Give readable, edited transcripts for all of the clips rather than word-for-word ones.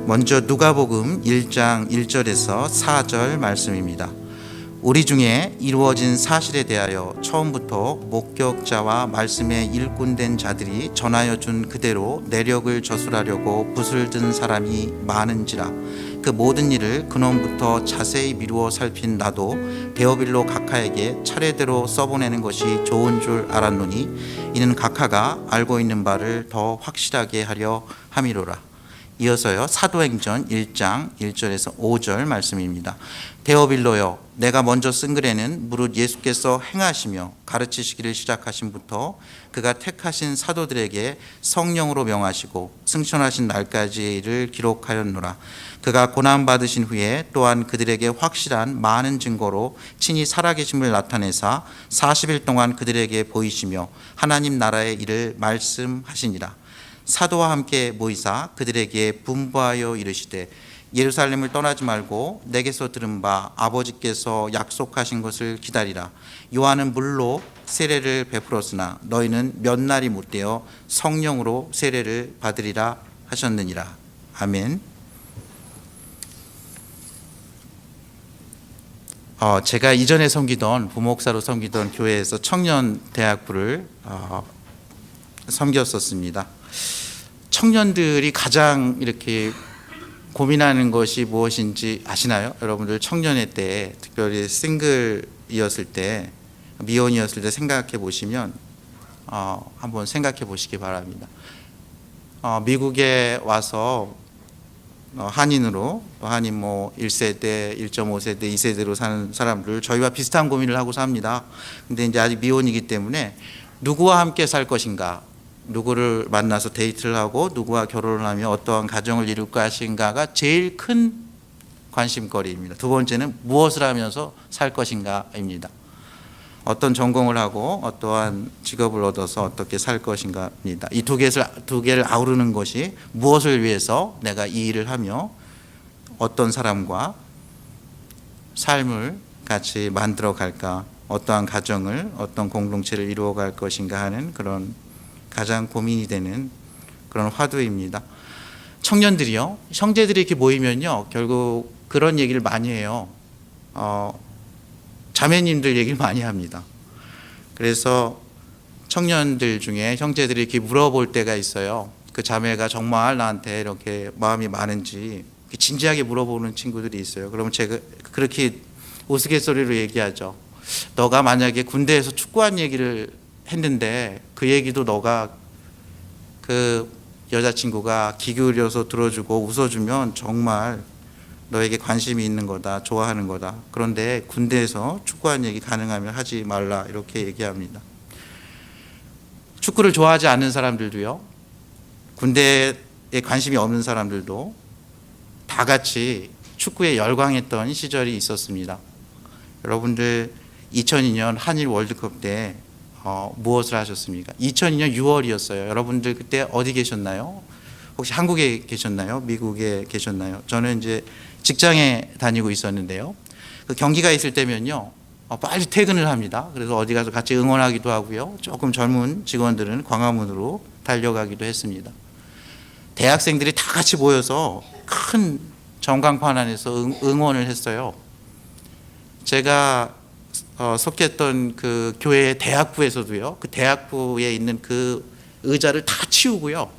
먼저 누가복음 1장 1절에서 4절 말씀입니다. 우리 중에 이루어진 사실에 대하여 처음부터 목격자와 말씀에 일꾼된 자들이 전하여 준 그대로 내력을 저술하려고 붓을 든 사람이 많은지라. 그 모든 일을 근원부터 자세히 미루어 살핀 나도 데오빌로 각하에게 차례대로 써보내는 것이 좋은 줄 알았노니 이는 각하가 알고 있는 바를 더 확실하게 하려 함이로라. 이어서요, 사도행전 1장 1절에서 5절 말씀입니다. 데오빌로여, 내가 먼저 쓴 글에는 무릇 예수께서 행하시며 가르치시기를 시작하신부터 그가 택하신 사도들에게 성령으로 명하시고 승천하신 날까지의 일을 기록하였노라. 그가 고난받으신 후에 또한 그들에게 확실한 많은 증거로 친히 살아계심을 나타내사 40일 동안 그들에게 보이시며 하나님 나라의 일을 말씀하시니라. 사도와 함께 모이사 그들에게 분부하여 이르시되 예루살렘을 떠나지 말고 내게서 들은 바 아버지께서 약속하신 것을 기다리라. 요한은 물로 세례를 베풀었으나 너희는 몇 날이 못되어 성령으로 세례를 받으리라 하셨느니라. 아멘. 제가 이전에 섬기던 부목사로 섬기던 교회에서 청년대학부를 섬겼었습니다. 청년들이 가장 이렇게 고민하는 것이 무엇인지 아시나요? 여러분들 청년회 때, 특별히 싱글이었을 때, 미혼이었을 때 생각해 보시면 한번 생각해 보시기 바랍니다. 미국에 와서 한인으로, 한인 1세대, 1.5세대, 2세대로 사는 사람들, 저희와 비슷한 고민을 하고 삽니다. 근데 이제 아직 미혼이기 때문에 누구와 함께 살 것인가, 누구를 만나서 데이트를 하고 누구와 결혼을 하며 어떠한 가정을 이룰 것인가가 제일 큰 관심거리입니다. 두 번째는 무엇을 하면서 살 것인가입니다. 어떤 전공을 하고 어떠한 직업을 얻어서 어떻게 살 것인가입니다. 이 두 개를 아우르는 것이 무엇을 위해서 내가 이 일을 하며 어떤 사람과 삶을 같이 만들어 갈까, 어떠한 가정을, 어떤 공동체를 이루어 갈 것인가 하는 그런 가장 고민이 되는 그런 화두입니다. 청년들이요, 형제들이 이렇게 모이면요, 결국 그런 얘기를 많이 해요. 자매님들 얘기를 많이 합니다. 그래서 청년들 중에 형제들이 이렇게 물어볼 때가 있어요. 그 자매가 정말 나한테 이렇게 마음이 많은지 진지하게 물어보는 친구들이 있어요. 그러면 제가 그렇게 우스갯소리로 얘기하죠. 너가 만약에 군대에서 축구한 얘기를 했는데 그 얘기도 너가 그 여자친구가 귀 기울여서 들어주고 웃어주면 정말 너에게 관심이 있는 거다, 좋아하는 거다. 그런데 군대에서 축구한 얘기 가능하면 하지 말라, 이렇게 얘기합니다. 축구를 좋아하지 않는 사람들도요, 군대에 관심이 없는 사람들도 다 같이 축구에 열광했던 시절이 있었습니다. 여러분들 2002년 한일 월드컵 때 무엇을 하셨습니까? 2002년 6월이었어요. 여러분들 그때 어디 계셨나요? 혹시 한국에 계셨나요? 미국에 계셨나요? 저는 이제 직장에 다니고 있었는데요. 그 경기가 있을 때면요, 빨리 퇴근을 합니다. 그래서 어디 가서 같이 응원하기도 하고요. 조금 젊은 직원들은 광화문으로 달려가기도 했습니다. 대학생들이 다 같이 모여서 큰 전광판 안에서 응원을 했어요. 제가 속했던 그 교회 대학부에서도요, 그 대학부에 있는 그 의자를 다 치우고요,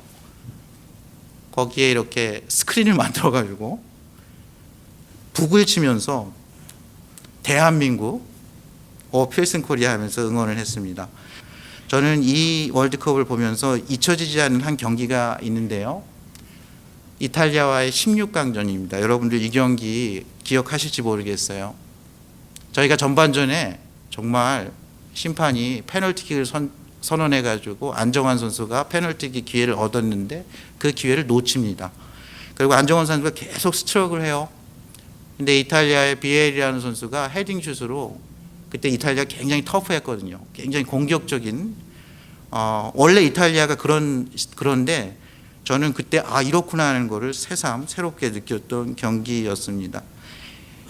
거기에 이렇게 스크린을 만들어 가지고 북을 치면서 대한민국 필승 코리아 하면서 응원을 했습니다. 저는 이 월드컵을 보면서 잊혀지지 않는 한 경기가 있는데요, 이탈리아와의 16강전입니다. 여러분들 이 경기 기억하실지 모르겠어요. 저희가 전반전에 정말 심판이 페널티킥을 선언해 가지고 안정환 선수가 페널티킥 기회를 얻었는데 그 기회를 놓칩니다. 그리고 안정환 선수가 계속 스트럭을 해요. 근데 이탈리아의 비에리라는 선수가 헤딩 슛으로, 그때 이탈리아가 굉장히 터프했거든요. 굉장히 공격적인, 원래 이탈리아가 그런데 저는 그때 이렇구나 하는 거를 새삼 새롭게 느꼈던 경기였습니다.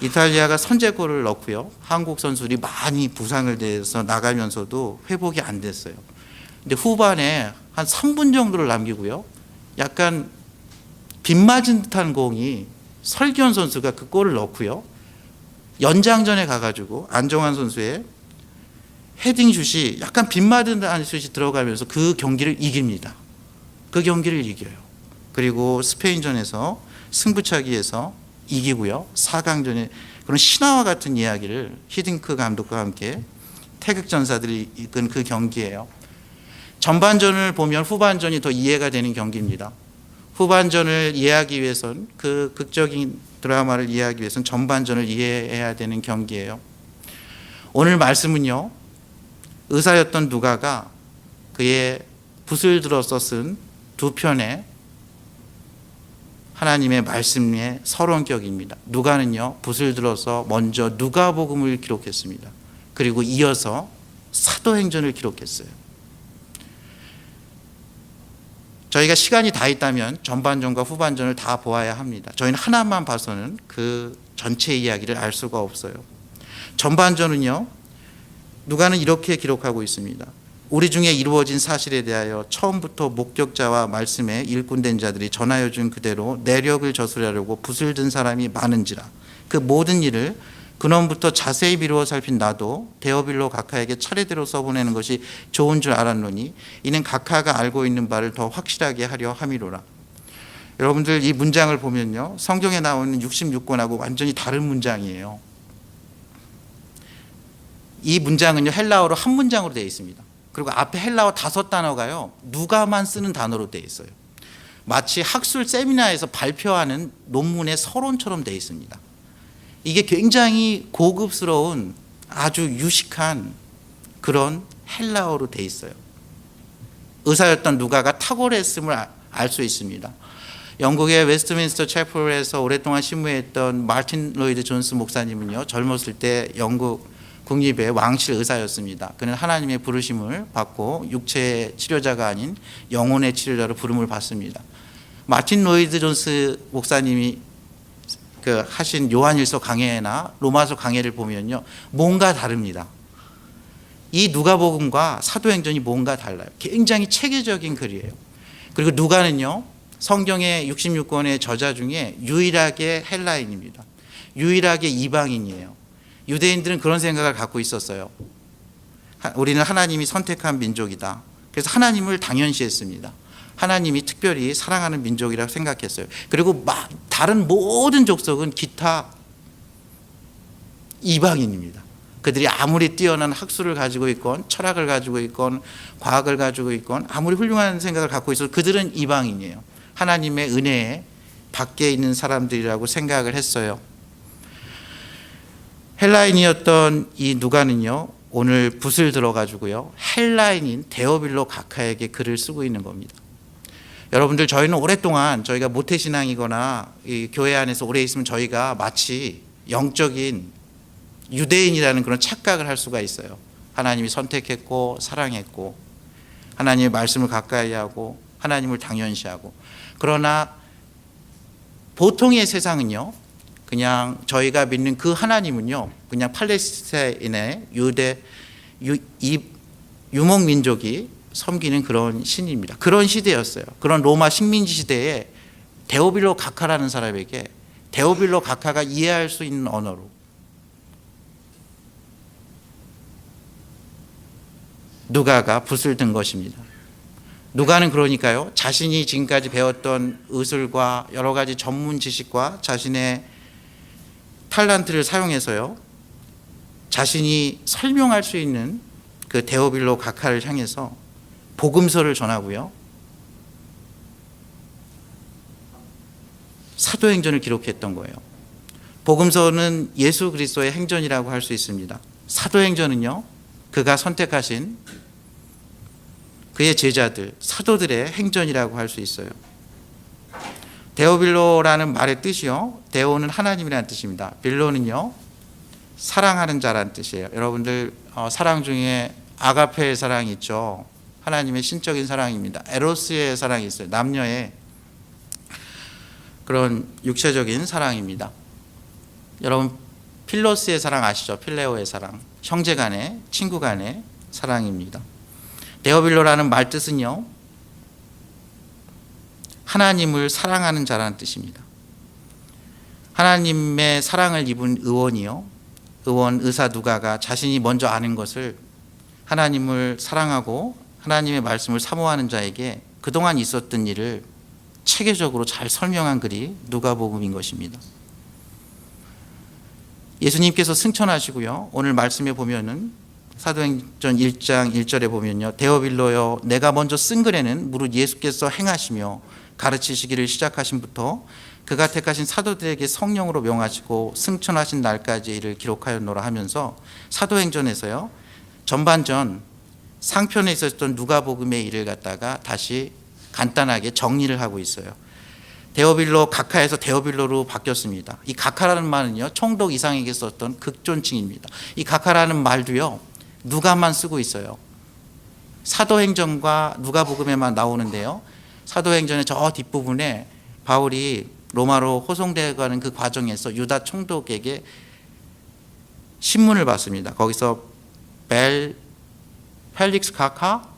이탈리아가 선제골을 넣고요, 한국 선수들이 많이 부상을 내서 나가면서도 회복이 안 됐어요. 근데 후반에 한 3분 정도를 남기고요, 약간 빗맞은 듯한 공이 설기현 선수가 그 골을 넣고요. 연장전에 가가지고 안정환 선수의 헤딩 슛이 약간 빗맞은 듯한 슛이 들어가면서 그 경기를 이깁니다. 그 경기를 이겨요. 그리고 스페인전에서 승부차기에서 이기고요. 4강전에 그런 신화와 같은 이야기를 히딩크 감독과 함께 태극전사들이 이끈 그 경기예요. 전반전을 보면 후반전이 더 이해가 되는 경기입니다. 후반전을 이해하기 위해선 그 극적인 드라마를 이해하기 위해선 전반전을 이해해야 되는 경기예요. 오늘 말씀은요. 의사였던 누가가 그의 붓을 들어서 쓴 두 편의 하나님의 말씀의 서론격입니다. 누가는요. 붓을 들어서 먼저 누가복음을 기록했습니다. 그리고 이어서 사도행전을 기록했어요. 저희가 시간이 다 있다면 전반전과 후반전을 다 보아야 합니다. 저희는 하나만 봐서는 그 전체 이야기를 알 수가 없어요. 전반전은요. 누가는 이렇게 기록하고 있습니다. 우리 중에 이루어진 사실에 대하여 처음부터 목격자와 말씀에 일꾼된 자들이 전하여 준 그대로 내력을 저술하려고 붓을 든 사람이 많은지라. 그 모든 일을 근원부터 자세히 미루어 살핀 나도 데오빌로 각하에게 차례대로 써보내는 것이 좋은 줄 알았노니 이는 각하가 알고 있는 바를 더 확실하게 하려 함이로라. 여러분들 이 문장을 보면요. 성경에 나오는 66권하고 완전히 다른 문장이에요. 이 문장은요. 헬라어로 한 문장으로 되어 있습니다. 그리고 앞에 헬라어 5단어가요. 누가만 쓰는 단어로 되어 있어요. 마치 학술 세미나에서 발표하는 논문의 서론처럼 되어 있습니다. 이게 굉장히 고급스러운 아주 유식한 그런 헬라어로 되어 있어요. 의사였던 누가가 탁월했음을 알 수 있습니다. 영국의 웨스트민스터 채플에서 오랫동안 신무했던 마틴 로이드 존스 목사님은요. 젊었을 때 영국 국립의 왕실 의사였습니다. 그는 하나님의 부르심을 받고 육체의 치료자가 아닌 영혼의 치료자로 부름을 받습니다. 마틴 로이드 존스 목사님이 하신 요한일서 강해나 로마서 강해를 보면요. 뭔가 다릅니다. 이 누가복음과 사도행전이 뭔가 달라요. 굉장히 체계적인 글이에요. 그리고 누가는요. 성경의 66권의 저자 중에 유일하게 헬라인입니다. 유일하게 이방인이에요. 유대인들은 그런 생각을 갖고 있었어요. 우리는 하나님이 선택한 민족이다. 그래서 하나님을 당연시했습니다. 하나님이 특별히 사랑하는 민족이라고 생각했어요. 그리고 다른 모든 족속은 기타 이방인입니다. 그들이 아무리 뛰어난 학술을 가지고 있건 철학을 가지고 있건 과학을 가지고 있건 아무리 훌륭한 생각을 갖고 있어도 그들은 이방인이에요. 하나님의 은혜에 밖에 있는 사람들이라고 생각을 했어요. 헬라인이었던 이 누가는요. 오늘 붓을 들어가지고요. 헬라인인 데오빌로 각하에게 글을 쓰고 있는 겁니다. 여러분들 저희는 오랫동안 저희가 모태신앙이거나 이 교회 안에서 오래 있으면 저희가 마치 영적인 유대인이라는 그런 착각을 할 수가 있어요. 하나님이 선택했고 사랑했고 하나님의 말씀을 가까이 하고 하나님을 당연시하고 그러나 보통의 세상은요. 그냥 저희가 믿는 그 하나님은요. 그냥 팔레스타인의 유목민족이 섬기는 그런 신입니다. 그런 시대였어요. 그런 로마 식민지 시대에 데오빌로 각하라는 사람에게 데오빌로 각하가 이해할 수 있는 언어로 누가가 붓을 든 것입니다. 누가는 그러니까요. 자신이 지금까지 배웠던 의술과 여러 가지 전문 지식과 자신의 탤런트를 사용해서요. 자신이 설명할 수 있는 그 데오빌로 각하를 향해서 복음서를 전하고요. 사도행전을 기록했던 거예요. 복음서는 예수 그리스도의 행전이라고 할 수 있습니다. 사도행전은요. 그가 선택하신 그의 제자들, 사도들의 행전이라고 할 수 있어요. 데오빌로라는 말의 뜻이요. 데오는 하나님이라는 뜻입니다. 빌로는요. 사랑하는 자라는 뜻이에요. 여러분들 사랑 중에 아가페의 사랑이 있죠. 하나님의 신적인 사랑입니다. 에로스의 사랑이 있어요. 남녀의 그런 육체적인 사랑입니다. 여러분 필로스의 사랑 아시죠? 필레오의 사랑. 형제 간의 친구 간의 사랑입니다. 데오빌로라는 말 뜻은요. 하나님을 사랑하는 자라는 뜻입니다. 하나님의 사랑을 입은 의원이요, 의사 누가가 자신이 먼저 아는 것을 하나님을 사랑하고 하나님의 말씀을 사모하는 자에게 그동안 있었던 일을 체계적으로 잘 설명한 글이 누가복음인 것입니다. 예수님께서 승천하시고요, 오늘 말씀에 보면은 사도행전 1장 1절에 보면요, 데오빌로여 내가 먼저 쓴 글에는 무릇 예수께서 행하시며 가르치시기를 시작하신부터 그가 택하신 사도들에게 성령으로 명하시고 승천하신 날까지 이를 기록하였노라 하면서 사도행전에서요, 전반전 상편에 있었던 누가복음의 일을 갖다가 다시 간단하게 정리를 하고 있어요. 데오빌로 가카에서 데오빌로로 바뀌었습니다. 이 가카라는 말은요, 총독 이상에게 썼던 극존칭입니다. 이 가카라는 말도요, 누가만 쓰고 있어요. 사도행전과 누가복음에만 나오는데요, 사도행전의 저 뒷부분에 바울이 로마로 호송되어 가는 그 과정에서 유다 총독에게 신문을 받습니다. 거기서 벨릭스 가카,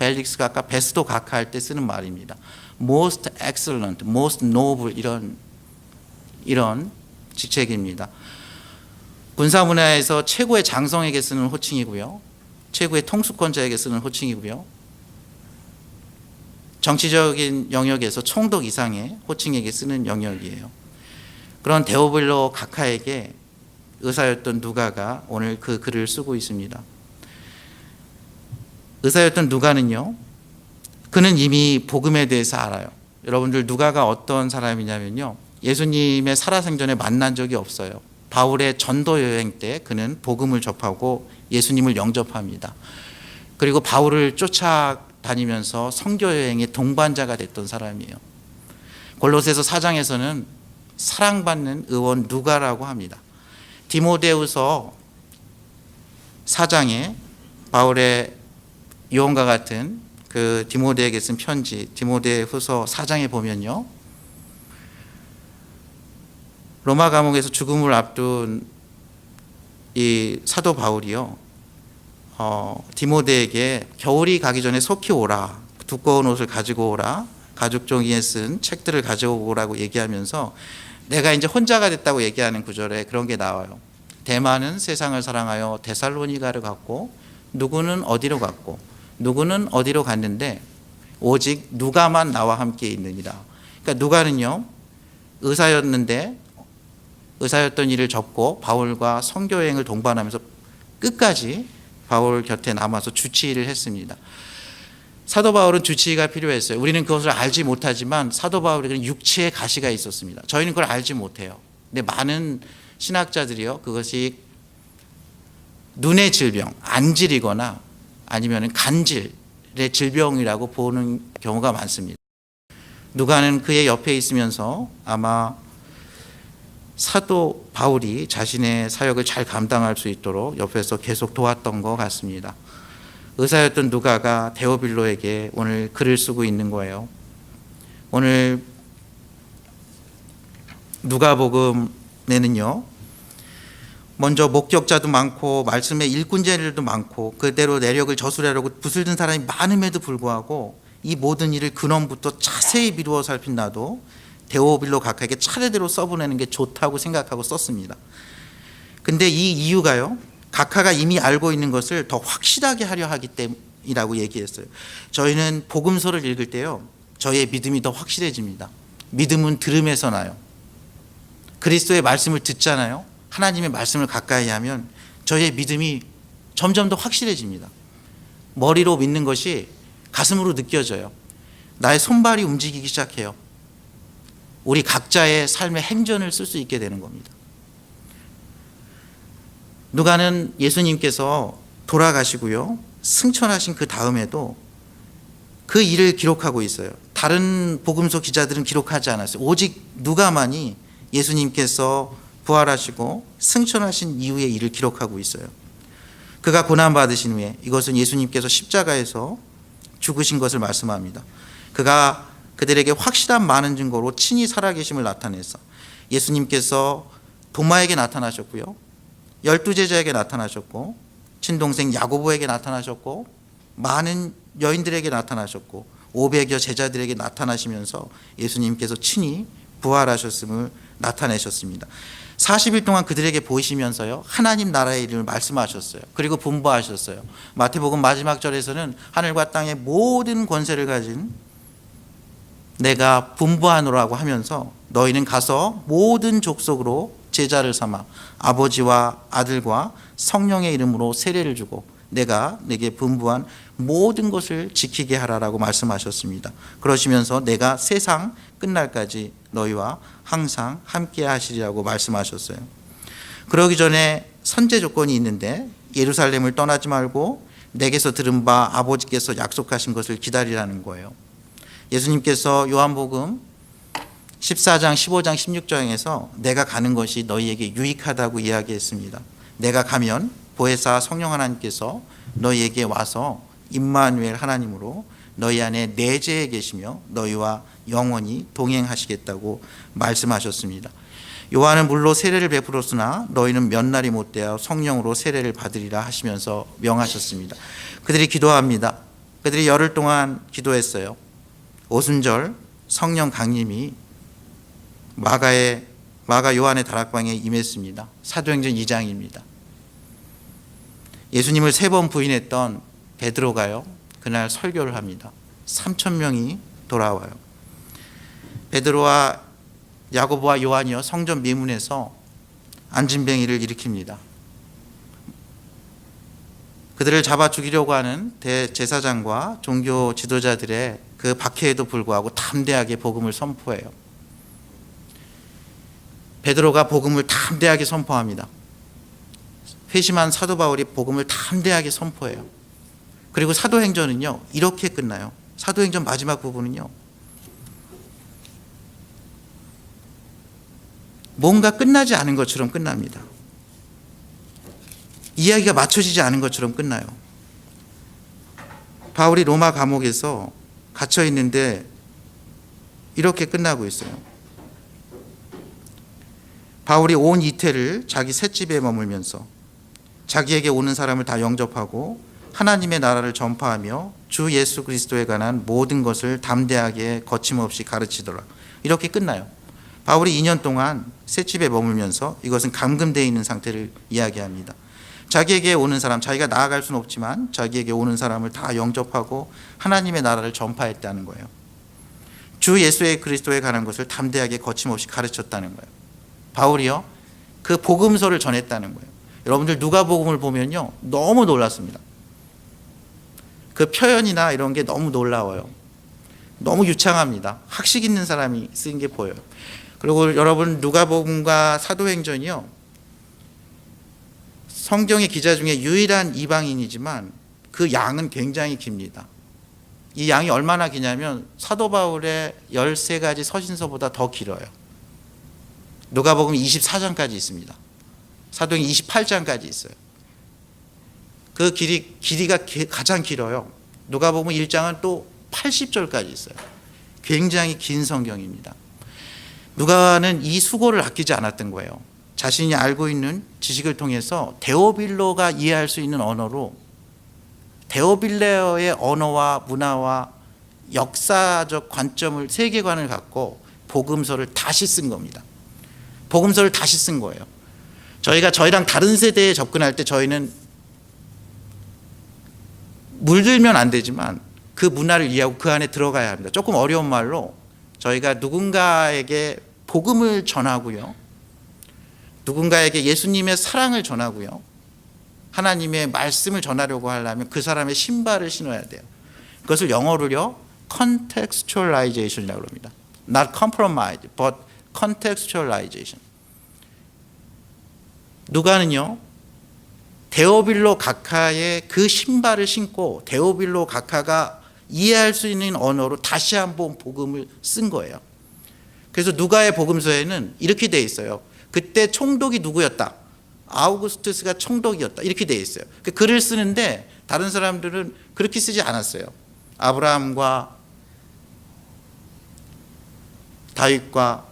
베스도 가카 할 때 쓰는 말입니다. most excellent, most noble 이런 직책입니다. 군사 문화에서 최고의 장성에게 쓰는 호칭이고요, 최고의 통수권자에게 쓰는 호칭이고요, 정치적인 영역에서 총독 이상의 호칭에게 쓰는 영역이에요. 그런 데오빌로 가카에게 의사였던 누가가 오늘 그 글을 쓰고 있습니다. 의사였던 누가는요, 그는 이미 복음에 대해서 알아요. 여러분들, 누가가 어떤 사람이냐면요, 예수님의 살아생전에 만난 적이 없어요. 바울의 전도 여행 때 그는 복음을 접하고 예수님을 영접합니다. 그리고 바울을 쫓아다니면서 선교 여행의 동반자가 됐던 사람이에요. 골로새서 4장에서는 사랑받는 의원 누가라고 합니다. 디모데후서 4장에 바울의 유언과 같은 그 디모데에게 쓴 편지, 디모데후서 4장에 보면요, 로마 감옥에서 죽음을 앞둔 이 사도 바울이요, 디모데에게 겨울이 가기 전에 속히 오라, 두꺼운 옷을 가지고 오라, 가죽 종이에 쓴 책들을 가져오라고 얘기하면서 내가 이제 혼자가 됐다고 얘기하는 구절에 그런 게 나와요. 대만은 세상을 사랑하여 데살로니가를 갔고 누구는 어디로 갔고 누구는 어디로 갔는데 오직 누가만 나와 함께 있느니라. 그러니까 누가는요, 의사였던 일을 접고 바울과 선교 여행을 동반하면서 끝까지 바울 곁에 남아서 주치의를 했습니다. 사도 바울은 주치의가 필요했어요. 우리는 그것을 알지 못하지만 사도 바울에게는 육체의 가시가 있었습니다. 저희는 그걸 알지 못해요. 근데 많은 신학자들이요, 그것이 눈의 질병, 안질이거나 아니면 간질의 질병이라고 보는 경우가 많습니다. 누가는 그의 옆에 있으면서 아마 사도 바울이 자신의 사역을 잘 감당할 수 있도록 옆에서 계속 도왔던 것 같습니다. 의사였던 누가가 데오빌로에게 오늘 글을 쓰고 있는 거예요. 오늘 누가복음에는요, 먼저 목격자도 많고 말씀의 일꾼제들도 많고 그대로 내력을 저술하려고 붓을 든 사람이 많음에도 불구하고 이 모든 일을 근원부터 자세히 미루어 살핀 나도 데오빌로 가카에게 차례대로 써보내는 게 좋다고 생각하고 썼습니다. 근데 이 이유가요, 가카가 이미 알고 있는 것을 더 확실하게 하려 하기 때문이라고 얘기했어요. 저희는 복음서를 읽을 때요, 저희의 믿음이 더 확실해집니다. 믿음은 들음에서 나요. 그리스도의 말씀을 듣잖아요. 하나님의 말씀을 가까이 하면 저희의 믿음이 점점 더 확실해집니다. 머리로 믿는 것이 가슴으로 느껴져요. 나의 손발이 움직이기 시작해요. 우리 각자의 삶의 행전을 쓸 수 있게 되는 겁니다. 누가는 예수님께서 돌아가시고요, 승천하신 그 다음에도 그 일을 기록하고 있어요. 다른 복음서 기자들은 기록하지 않았어요. 오직 누가만이 예수님께서 부활하시고 승천하신 이후의 일을 기록하고 있어요. 그가 고난받으신 후에, 이것은 예수님께서 십자가에서 죽으신 것을 말씀합니다. 그가 그들에게 확실한 많은 증거로 친히 살아계심을 나타내서 예수님께서 도마에게 나타나셨고요, 12제자에게 나타나셨고 친동생 야고보에게 나타나셨고 많은 여인들에게 나타나셨고 500여 제자들에게 나타나시면서 예수님께서 친히 부활하셨음을 나타내셨습니다. 40일 동안 그들에게 보이시면서요, 하나님 나라의 이름을 말씀하셨어요. 그리고 분부하셨어요. 마태복음 마지막 절에서는 하늘과 땅의 모든 권세를 가진 내가 분부하노라고 하면서 너희는 가서 모든 족속으로 제자를 삼아 아버지와 아들과 성령의 이름으로 세례를 주고 내가 내게 분부한 모든 것을 지키게 하라라고 말씀하셨습니다. 그러시면서 내가 세상 끝날까지 너희와 항상 함께 하시리라고 말씀하셨어요. 그러기 전에 선제 조건이 있는데 예루살렘을 떠나지 말고 내게서 들은 바 아버지께서 약속하신 것을 기다리라는 거예요. 예수님께서 요한복음 14장, 15장, 16장에서 내가 가는 것이 너희에게 유익하다고 이야기했습니다. 내가 가면 보혜사 성령 하나님께서 너희에게 와서 임마누엘 하나님으로 너희 안에 내재해 계시며 너희와 영원히 동행하시겠다고 말씀하셨습니다. 요한은 물로 세례를 베풀었으나 너희는 몇 날이 못되어 성령으로 세례를 받으리라 하시면서 명하셨습니다. 그들이 기도합니다. 그들이 열흘 동안 기도했어요. 오순절 성령 강림이 마가 요한의 다락방에 임했습니다. 사도행전 2장입니다. 예수님을 3번 부인했던 베드로가요, 그날 설교를 합니다. 3,000명이 돌아와요. 베드로와 야고보와 요한이요, 성전 미문에서 안진뱅이를 일으킵니다. 그들을 잡아 죽이려고 하는 대제사장과 종교 지도자들의 그 박해에도 불구하고 담대하게 복음을 선포해요. 베드로가 복음을 담대하게 선포합니다. 회심한 사도 바울이 복음을 담대하게 선포해요. 그리고 사도행전은요, 이렇게 끝나요. 사도행전 마지막 부분은요, 뭔가 끝나지 않은 것처럼 끝납니다. 이야기가 맞춰지지 않은 것처럼 끝나요. 바울이 로마 감옥에서 갇혀 있는데 이렇게 끝나고 있어요. 바울이 온 이태를 자기 셋집에 머물면서 자기에게 오는 사람을 다 영접하고 하나님의 나라를 전파하며 주 예수 그리스도에 관한 모든 것을 담대하게 거침없이 가르치더라. 이렇게 끝나요. 바울이 2년 동안 셋집에 머물면서 이것은 감금되어 있는 상태를 이야기합니다. 자기에게 오는 사람, 자기가 나아갈 수는 없지만 자기에게 오는 사람을 다 영접하고 하나님의 나라를 전파했다는 거예요. 주 예수의 그리스도에 관한 것을 담대하게 거침없이 가르쳤다는 거예요. 바울이요, 그 복음서를 전했다는 거예요. 여러분들 누가복음을 보면요, 너무 놀랐습니다. 그 표현이나 이런 게 너무 놀라워요. 너무 유창합니다. 학식 있는 사람이 쓴 게 보여요. 그리고 여러분 누가복음과 사도행전이요, 성경의 기자 중에 유일한 이방인이지만 그 양은 굉장히 깁니다. 이 양이 얼마나 기냐면 사도 바울의 13가지 서신서보다 더 길어요. 누가복음 24장까지 있습니다. 사도행전 28장까지 있어요. 그 길이가 가장 길어요. 누가복음 1장은 또 80절까지 있어요. 굉장히 긴 성경입니다. 누가는 이 수고를 아끼지 않았던 거예요. 자신이 알고 있는 지식을 통해서 데오빌로가 이해할 수 있는 언어로 데오빌레어의 언어와 문화와 역사적 관점을, 세계관을 갖고 복음서를 다시 쓴 겁니다. 복음서를 다시 쓴 거예요. 저희랑 다른 세대에 접근할 때 저희는 물들면 안 되지만 그 문화를 이해하고 그 안에 들어가야 합니다. 조금 어려운 말로 저희가 누군가에게 복음을 전하고요, 누군가에게 예수님의 사랑을 전하고요, 하나님의 말씀을 전하려고 하려면 그 사람의 신발을 신어야 돼요. 그것을 영어로요, contextualization이라고 합니다. Not compromise, but contextualization. 누가는요, 데오빌로 각하의 그 신발을 신고 데오빌로 각하가 이해할 수 있는 언어로 다시 한번 복음을 쓴 거예요. 그래서 누가의 복음서에는 이렇게 돼 있어요. 그때 총독이 누구였다, 아우구스투스가 총독이었다, 이렇게 돼 있어요. 그 글을 쓰는데 다른 사람들은 그렇게 쓰지 않았어요. 아브라함과 다윗과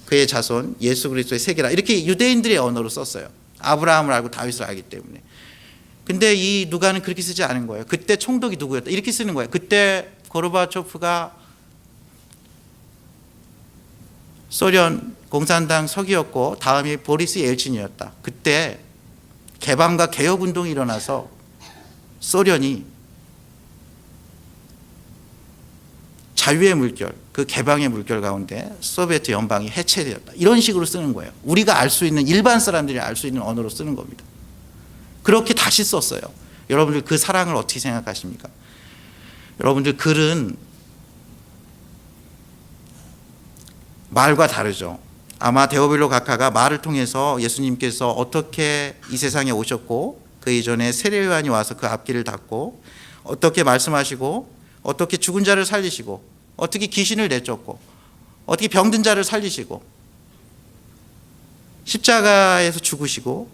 그의 자손 예수 그리스도의 세계라, 이렇게 유대인들의 언어로 썼어요. 아브라함을 알고 다윗을 알기 때문에. 근데 이 누가는 그렇게 쓰지 않은 거예요. 그때 총독이 누구였다 이렇게 쓰는 거예요. 그때 고르바초프가 소련 공산당 서기였고 다음이 보리스 엘친이었다. 그때 개방과 개혁 운동이 일어나서 소련이 자유의 물결, 그 개방의 물결 가운데 소비에트 연방이 해체되었다. 이런 식으로 쓰는 거예요. 우리가 알 수 있는, 일반 사람들이 알 수 있는 언어로 쓰는 겁니다. 그렇게 다시 썼어요. 여러분들 그 사랑을 어떻게 생각하십니까? 여러분들 글은 말과 다르죠. 아마 데오빌로 각하가 말을 통해서 예수님께서 어떻게 이 세상에 오셨고 그 이전에 세례요한이 와서 그 앞길을 닫고 어떻게 말씀하시고 어떻게 죽은 자를 살리시고 어떻게 귀신을 내쫓고 어떻게 병든 자를 살리시고 십자가에서 죽으시고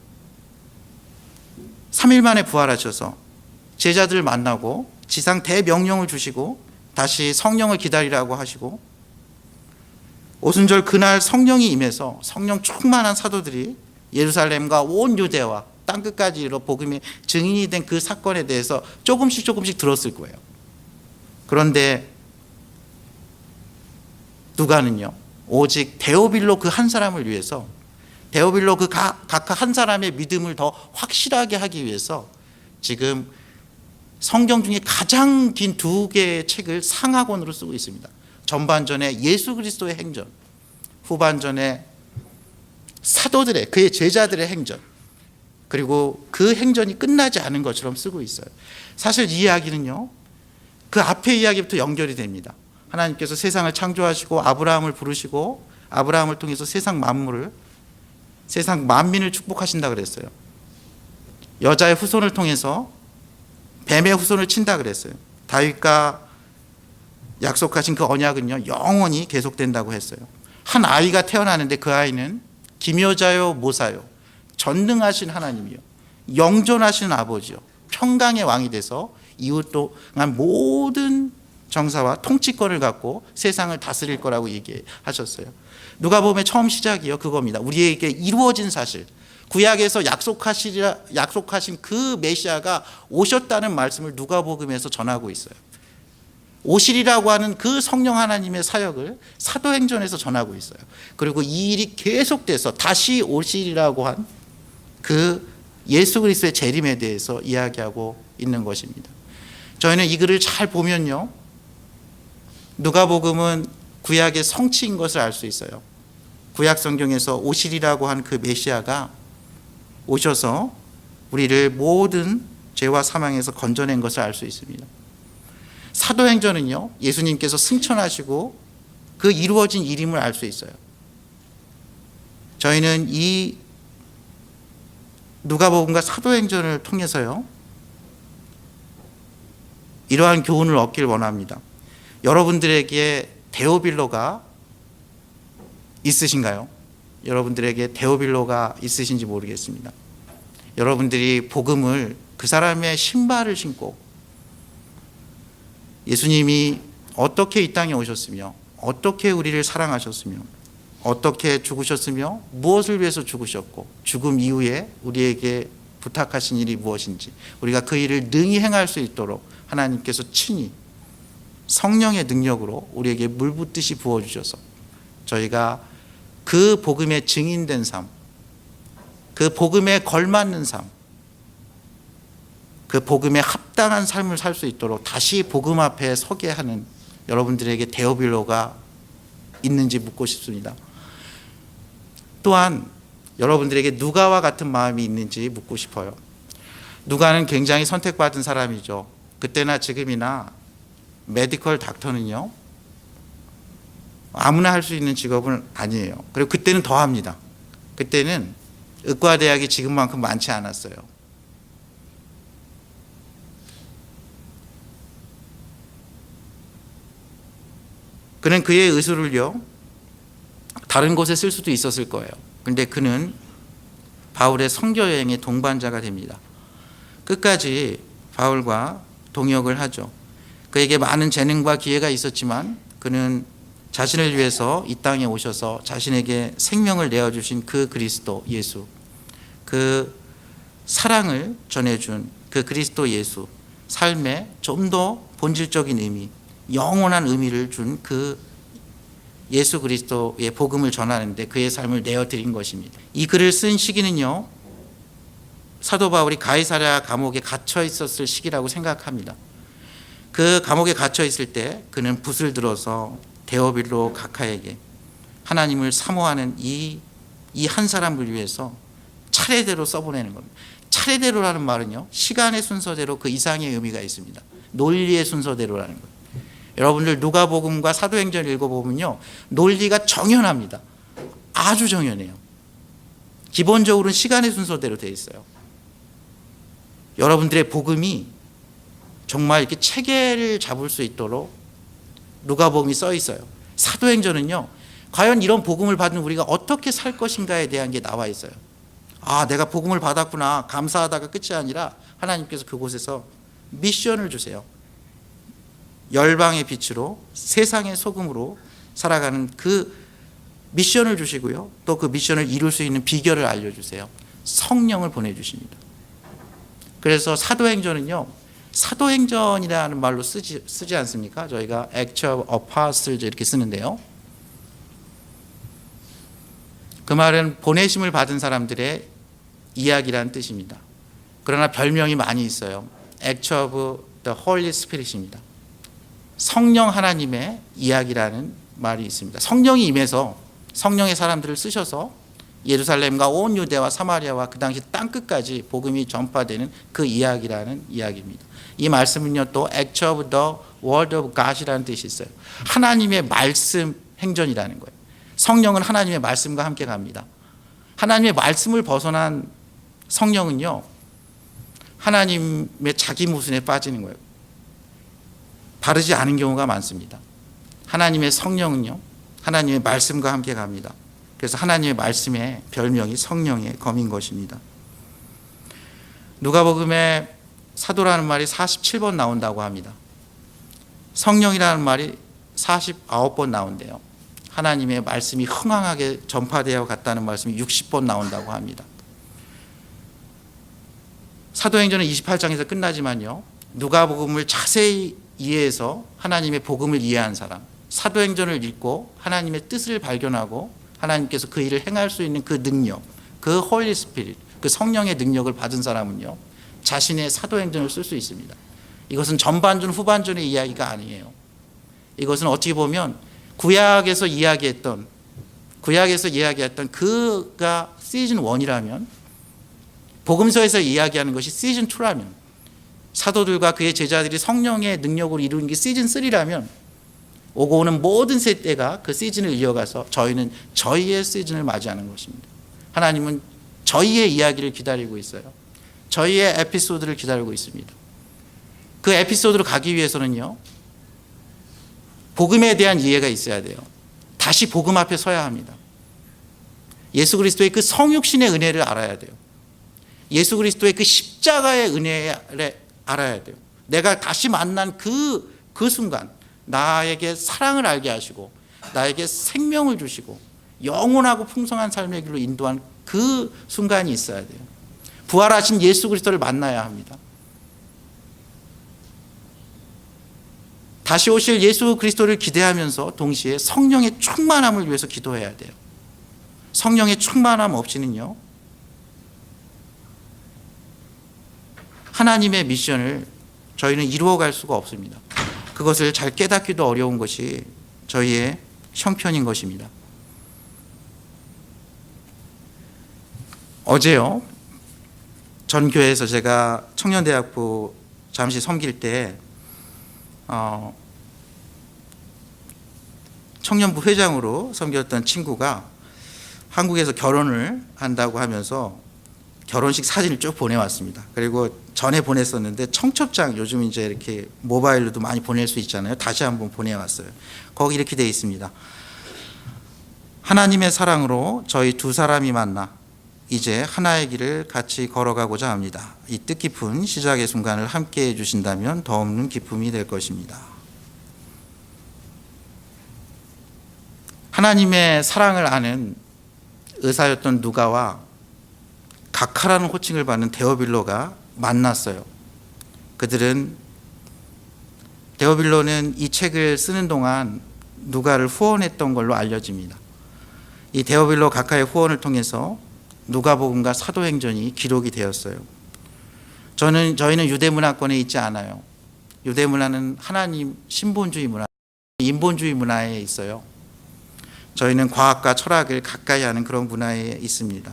3일 만에 부활하셔서 제자들을 만나고 지상 대명령을 주시고 다시 성령을 기다리라고 하시고 오순절 그날 성령이 임해서 성령 충만한 사도들이 예루살렘과 온 유대와 땅끝까지 이르러 복음의 증인이 된 그 사건에 대해서 조금씩 들었을 거예요. 그런데 누가는요, 오직 데오빌로 그 한 사람을 위해서, 데오빌로 그 각각 한 사람의 믿음을 더 확실하게 하기 위해서 지금 성경 중에 가장 긴 2개의 책을 상하권으로 쓰고 있습니다. 전반전에 예수 그리스도의 행전, 후반전에 사도들의, 그의 제자들의 행전, 그리고 그 행전이 끝나지 않은 것처럼 쓰고 있어요. 사실 이 이야기는요, 그 앞의 이야기부터 연결이 됩니다. 하나님께서 세상을 창조하시고 아브라함을 부르시고 아브라함을 통해서 세상 만물을, 세상 만민을 축복하신다 그랬어요. 여자의 후손을 통해서 뱀의 후손을 친다 그랬어요. 다윗과 약속하신 그 언약은요, 영원히 계속된다고 했어요. 한 아이가 태어나는데 그 아이는 기묘자요 모사요, 전능하신 하나님이요, 영존하신 아버지요, 평강의 왕이 돼서 이후 동안 모든 정사와 통치권을 갖고 세상을 다스릴 거라고 얘기하셨어요. 누가복음의 처음 시작이요, 그겁니다. 우리에게 이루어진 사실, 구약에서 약속하신 그 메시아가 오셨다는 말씀을 누가복음에서 전하고 있어요. 오시리라고 하는 그 성령 하나님의 사역을 사도행전에서 전하고 있어요. 그리고 이 일이 계속돼서 다시 오시리라고 한 그 예수 그리스도의 재림에 대해서 이야기하고 있는 것입니다. 저희는 이 글을 잘 보면요, 누가복음은 구약의 성취인 것을 알 수 있어요. 구약 성경에서 오시리라고 한 그 메시아가 오셔서 우리를 모든 죄와 사망에서 건져낸 것을 알 수 있습니다. 사도행전은요, 예수님께서 승천하시고 그 이루어진 일임을 알 수 있어요. 저희는 이 누가복음과 사도행전을 통해서요, 이러한 교훈을 얻길 원합니다. 여러분들에게 데오빌로가 있으신가요? 여러분들에게 데오빌로가 있으신지 모르겠습니다. 여러분들이 복음을, 그 사람의 신발을 신고 예수님이 어떻게 이 땅에 오셨으며 어떻게 우리를 사랑하셨으며 어떻게 죽으셨으며 무엇을 위해서 죽으셨고 죽음 이후에 우리에게 부탁하신 일이 무엇인지, 우리가 그 일을 능히 행할 수 있도록 하나님께서 친히 성령의 능력으로 우리에게 물 붓듯이 부어주셔서 저희가 그 복음에 증인된 삶, 그 복음에 걸맞는 삶, 그 복음에 합당한 삶을 살 수 있도록 다시 복음 앞에 서게 하는 여러분들에게 데오빌로가 있는지 묻고 싶습니다. 또한 여러분들에게 누가와 같은 마음이 있는지 묻고 싶어요. 누가는 굉장히 선택받은 사람이죠. 그때나 지금이나 메디컬 닥터는요, 아무나 할 수 있는 직업은 아니에요. 그리고 그때는 더 합니다. 그때는 의과대학이 지금만큼 많지 않았어요. 그는 그의 의술을요, 다른 곳에 쓸 수도 있었을 거예요. 그런데 그는 바울의 선교 여행의 동반자가 됩니다. 끝까지 바울과 동역을 하죠. 그에게 많은 재능과 기회가 있었지만 그는 자신을 위해서 이 땅에 오셔서 자신에게 생명을 내어주신 그 그리스도 예수, 그 사랑을 전해준 그 그리스도 예수, 삶에 좀 더 본질적인 의미, 영원한 의미를 준 그 예수 그리스도의 복음을 전하는데 그의 삶을 내어드린 것입니다. 이 글을 쓴 시기는요, 사도 바울이 가이사랴 감옥에 갇혀 있었을 시기라고 생각합니다. 그 감옥에 갇혀 있을 때 그는 붓을 들어서 데오빌로 가카에게 하나님을 사모하는 이 한 사람을 위해서 차례대로 써보내는 겁니다. 차례대로라는 말은요, 시간의 순서대로 그 이상의 의미가 있습니다. 논리의 순서대로라는 거예요. 여러분들 누가복음과 사도행전을 읽어보면요, 논리가 정연합니다. 아주 정연해요. 기본적으로는 시간의 순서대로 되어 있어요. 여러분들의 복음이 정말 이렇게 체계를 잡을 수 있도록 누가복음이 써 있어요. 사도행전은요, 과연 이런 복음을 받은 우리가 어떻게 살 것인가에 대한 게 나와 있어요. 아, 내가 복음을 받았구나, 감사하다가 끝이 아니라 하나님께서 그곳에서 미션을 주세요. 열방의 빛으로 세상의 소금으로 살아가는 그 미션을 주시고요, 또 그 미션을 이룰 수 있는 비결을 알려주세요. 성령을 보내주십니다. 그래서 사도행전은요, 사도행전이라는 말로 쓰지 않습니까? 저희가 Acts of Apostles 이렇게 쓰는데요, 그 말은 보내심을 받은 사람들의 이야기라는 뜻입니다. 그러나 별명이 많이 있어요. Acts of the Holy Spirit입니다. 성령 하나님의 이야기라는 말이 있습니다. 성령이 임해서 성령의 사람들을 쓰셔서 예루살렘과 온 유대와 사마리아와 그 당시 땅끝까지 복음이 전파되는 그 이야기라는 이야기입니다. 이 말씀은요, 또 Acts of the Word of God이라는 뜻이 있어요. 하나님의 말씀 행전이라는 거예요. 성령은 하나님의 말씀과 함께 갑니다. 하나님의 말씀을 벗어난 성령은요, 하나님의 자기 모순에 빠지는 거예요. 바르지 않은 경우가 많습니다. 하나님의 성령은요, 하나님의 말씀과 함께 갑니다. 그래서 하나님의 말씀의 별명이 성령의 검인 것입니다. 누가복음에 사도라는 말이 47번 나온다고 합니다. 성령이라는 말이 49번 나온대요. 하나님의 말씀이 흥황하게 전파되어 갔다는 말씀이 60번 나온다고 합니다. 사도행전은 28장에서 끝나지만요, 누가복음을 자세히 이해해서 하나님의 복음을 이해한 사람, 사도행전을 읽고 하나님의 뜻을 발견하고 하나님께서 그 일을 행할 수 있는 그 능력, 그 홀리 스피릿, 그 성령의 능력을 받은 사람은요, 자신의 사도행전을 쓸 수 있습니다. 이것은 전반전 후반전의 이야기가 아니에요. 이것은 어떻게 보면 구약에서 이야기했던 그가 시즌 1이라면, 복음서에서 이야기하는 것이 시즌 2라면, 사도들과 그의 제자들이 성령의 능력으로 이루는 게 시즌 3라면, 오고 오는 모든 세대가 그 시즌을 이어가서 저희는 저희의 시즌을 맞이하는 것입니다. 하나님은 저희의 이야기를 기다리고 있어요. 저희의 에피소드를 기다리고 있습니다. 그 에피소드로 가기 위해서는요, 복음에 대한 이해가 있어야 돼요. 다시 복음 앞에 서야 합니다. 예수 그리스도의 그 성육신의 은혜를 알아야 돼요. 예수 그리스도의 그 십자가의 은혜를 알아야 돼요. 내가 다시 만난 그 순간, 나에게 사랑을 알게 하시고 나에게 생명을 주시고 영원하고 풍성한 삶의 길로 인도한 그 순간이 있어야 돼요. 부활하신 예수 그리스도를 만나야 합니다. 다시 오실 예수 그리스도를 기대하면서 동시에 성령의 충만함을 위해서 기도해야 돼요. 성령의 충만함 없이는요, 하나님의 미션을 저희는 이루어갈 수가 없습니다. 그것을 잘 깨닫기도 어려운 것이 저희의 형편인 것입니다. 어제요, 전 교회에서 제가 청년대학부 잠시 섬길 때 청년부 회장으로 섬겼던 친구가 한국에서 결혼을 한다고 하면서 결혼식 사진을 쭉 보내왔습니다. 그리고 전에 보냈었는데 청첩장, 요즘 이제 이렇게 모바일로도 많이 보낼 수 있잖아요. 다시 한번 보내왔어요. 거기 이렇게 되어 있습니다. 하나님의 사랑으로 저희 두 사람이 만나 이제 하나의 길을 같이 걸어가고자 합니다. 이 뜻깊은 시작의 순간을 함께 해주신다면 더 없는 기쁨이 될 것입니다. 하나님의 사랑을 아는 의사였던 누가와 각하라는 호칭을 받는 데오빌로가 만났어요. 그들은 데오빌로는 이 책을 쓰는 동안 누가를 후원했던 걸로 알려집니다. 이 데오빌로 각하의 후원을 통해서 누가복음과 사도행전이 기록이 되었어요. 저희는 유대문화권에 있지 않아요. 유대문화는 하나님 신본주의 문화, 인본주의 문화에 있어요. 저희는 과학과 철학을 가까이 하는 그런 문화에 있습니다.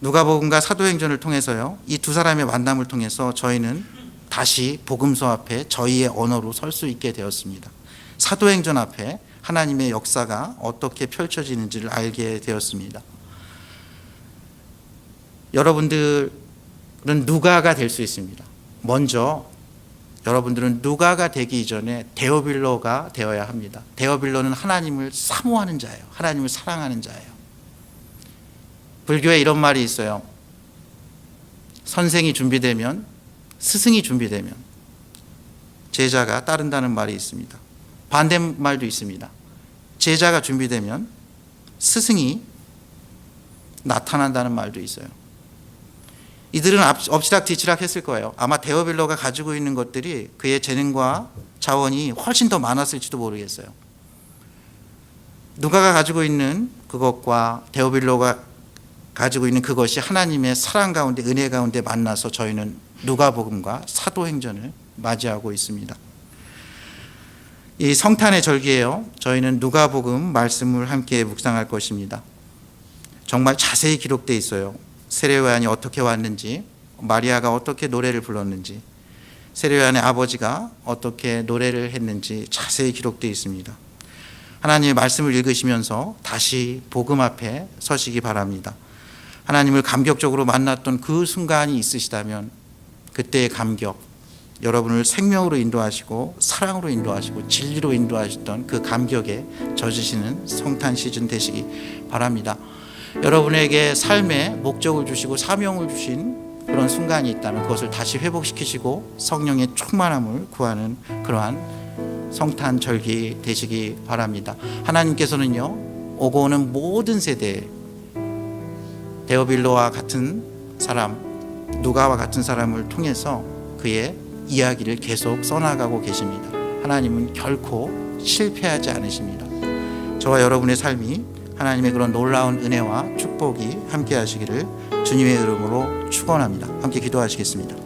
누가복음과 사도행전을 통해서요, 이 두 사람의 만남을 통해서 저희는 다시 복음서 앞에 저희의 언어로 설 수 있게 되었습니다. 사도행전 앞에 하나님의 역사가 어떻게 펼쳐지는지를 알게 되었습니다. 여러분들은 누가가 될 수 있습니다. 먼저 여러분들은 누가가 되기 이전에 데오빌로가 되어야 합니다. 데오빌로는 하나님을 사모하는 자예요. 하나님을 사랑하는 자예요. 불교에 이런 말이 있어요. 선생이 준비되면, 스승이 준비되면 제자가 따른다는 말이 있습니다. 반대말도 있습니다. 제자가 준비되면 스승이 나타난다는 말도 있어요. 이들은 엎치락뒤치락 했을 거예요. 아마 데오빌로가 가지고 있는 것들이 그의 재능과 자원이 훨씬 더 많았을지도 모르겠어요. 누가가 가지고 있는 그것과 데오빌로가 가지고 있는 그것이 하나님의 사랑 가운데, 은혜 가운데 만나서 저희는 누가복음과 사도행전을 맞이하고 있습니다. 이 성탄의 절기예요. 저희는 누가복음 말씀을 함께 묵상할 것입니다. 정말 자세히 기록되어 있어요. 세례요한이 어떻게 왔는지, 마리아가 어떻게 노래를 불렀는지, 세례요한의 아버지가 어떻게 노래를 했는지 자세히 기록되어 있습니다. 하나님의 말씀을 읽으시면서 다시 복음 앞에 서시기 바랍니다. 하나님을 감격적으로 만났던 그 순간이 있으시다면 그때의 감격, 여러분을 생명으로 인도하시고 사랑으로 인도하시고 진리로 인도하셨던 그 감격에 젖으시는 성탄 시즌 되시기 바랍니다. 여러분에게 삶에 목적을 주시고 사명을 주신 그런 순간이 있다면 그것을 다시 회복시키시고 성령의 충만함을 구하는 그러한 성탄 절기 되시기 바랍니다. 하나님께서는요, 오고 오는 모든 세대에 데오빌로와 같은 사람, 누가와 같은 사람을 통해서 그의 이야기를 계속 써나가고 계십니다. 하나님은 결코 실패하지 않으십니다. 저와 여러분의 삶이 하나님의 그런 놀라운 은혜와 축복이 함께 하시기를 주님의 이름으로 축원합니다. 함께 기도하시겠습니다.